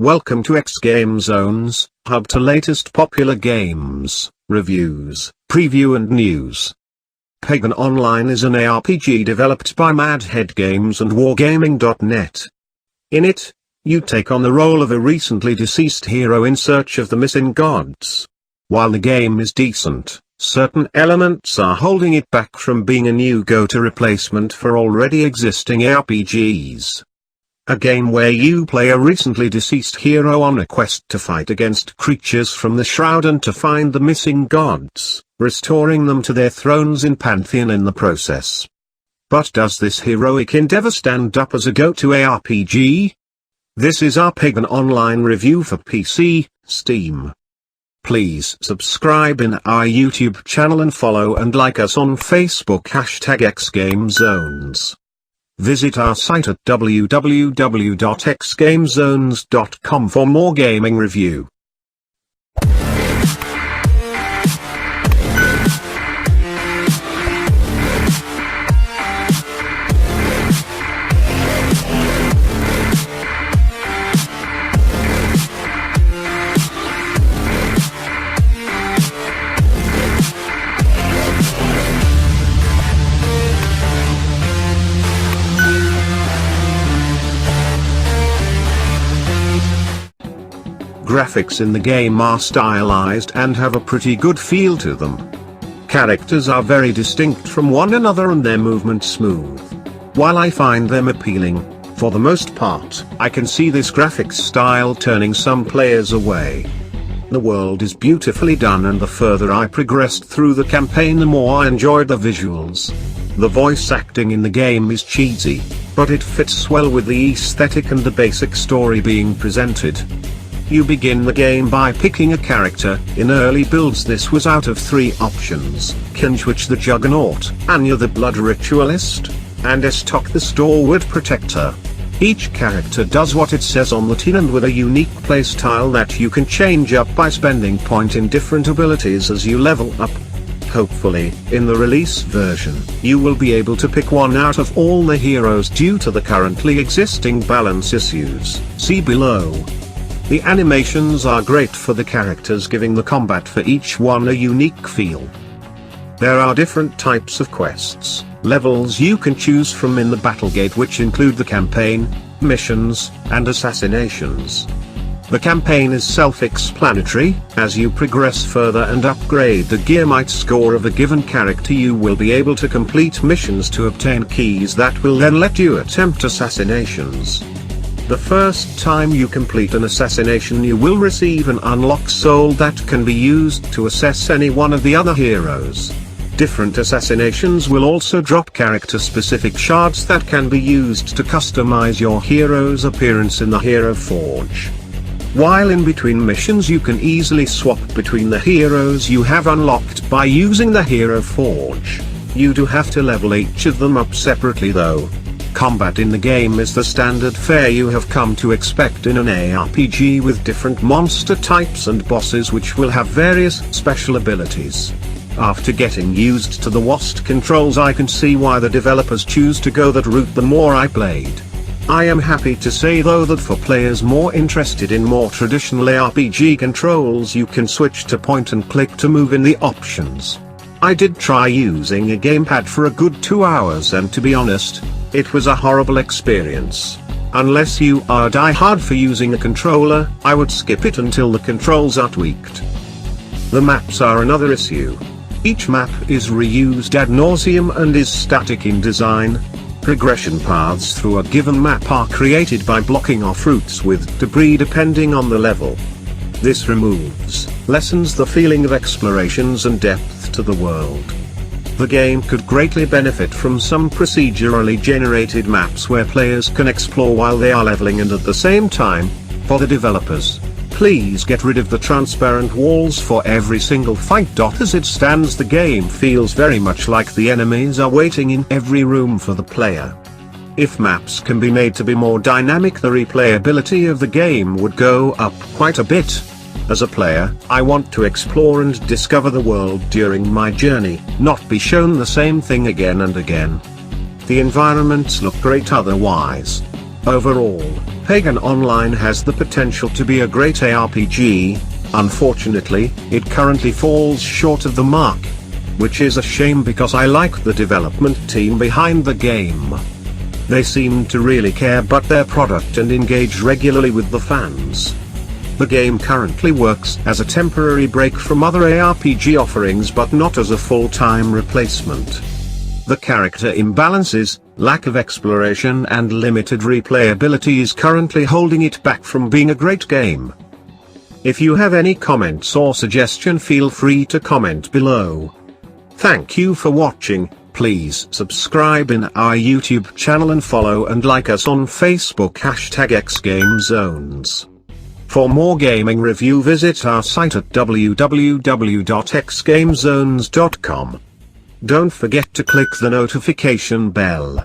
Welcome to xGameZones, hub to latest popular games, reviews, preview and news. Pagan Online is an ARPG developed by Madhead Games and Wargaming.net. In it, you take on the role of a recently deceased hero in search of the missing gods. While the game is decent, certain elements are holding it back from being a new go-to replacement for already existing ARPGs. A game where you play a recently deceased hero on a quest to fight against creatures from the Shroud and to find the missing gods, restoring them to their thrones in Pantheon in the process. But does this heroic endeavor stand up as a go-to ARPG? This is our Pagan Online review for PC, Steam. Please subscribe in our YouTube channel and follow and like us on Facebook #xGameZones. Visit our site at www.xgamezones.com for more gaming review. Graphics in the game are stylized and have a pretty good feel to them. Characters are very distinct from one another and their movement smooth. While I find them appealing, for the most part, I can see this graphics style turning some players away. The world is beautifully done, and the further I progressed through the campaign the more I enjoyed the visuals. The voice acting in the game is cheesy, but it fits well with the aesthetic and the basic story being presented. You begin the game by picking a character. In early builds this was out of 3 options: Kinchwich the Juggernaut, Anya the Blood Ritualist, and Estok the Stalwart Protector. Each character does what it says on the tin and with a unique playstyle that you can change up by spending point in different abilities as you level up. Hopefully, in the release version, you will be able to pick one out of all the heroes due to the currently existing balance issues. See below. The animations are great for the characters, giving the combat for each one a unique feel. There are different types of quests, levels you can choose from in the Battlegate, which include the campaign, missions, and assassinations. The campaign is self-explanatory. As you progress further and upgrade the gear might score of a given character, you will be able to complete missions to obtain keys that will then let you attempt assassinations. The first time you complete an assassination, you will receive an unlocked soul that can be used to assess any one of the other heroes. Different assassinations will also drop character-specific shards that can be used to customize your hero's appearance in the Hero Forge. While in between missions, you can easily swap between the heroes you have unlocked by using the Hero Forge. You do have to level each of them up separately though. Combat in the game is the standard fare you have come to expect in an ARPG, with different monster types and bosses which will have various special abilities. After getting used to the WASD controls, I can see why the developers choose to go that route the more I played. I am happy to say though that for players more interested in more traditional ARPG controls, you can switch to point and click to move in the options. I did try using a gamepad for a good 2 hours, and to be honest, it was a horrible experience. Unless you are die-hard for using a controller, I would skip it until the controls are tweaked. The maps are another issue. Each map is reused ad nauseum and is static in design. Progression paths through a given map are created by blocking off routes with debris depending on the level. This lessens the feeling of explorations and depth to the world. The game could greatly benefit from some procedurally generated maps where players can explore while they are leveling, and at the same time, for the developers, please get rid of the transparent walls for every single fight. As it stands, the game feels very much like the enemies are waiting in every room for the player. If maps can be made to be more dynamic, the replayability of the game would go up quite a bit. As a player, I want to explore and discover the world during my journey, not be shown the same thing again and again. The environments look great otherwise. Overall, Pagan Online has the potential to be a great ARPG. Unfortunately, it currently falls short of the mark. Which is a shame because I like the development team behind the game. They seem to really care about their product and engage regularly with the fans. The game currently works as a temporary break from other ARPG offerings but not as a full-time replacement. The character imbalances, lack of exploration and limited replayability is currently holding it back from being a great game. If you have any comments or suggestion, feel free to comment below. Thank you for watching. Please subscribe in our YouTube channel and follow and like us on Facebook #xGameZones. For more gaming review, visit our site at www.xgamezones.com. Don't forget to click the notification bell.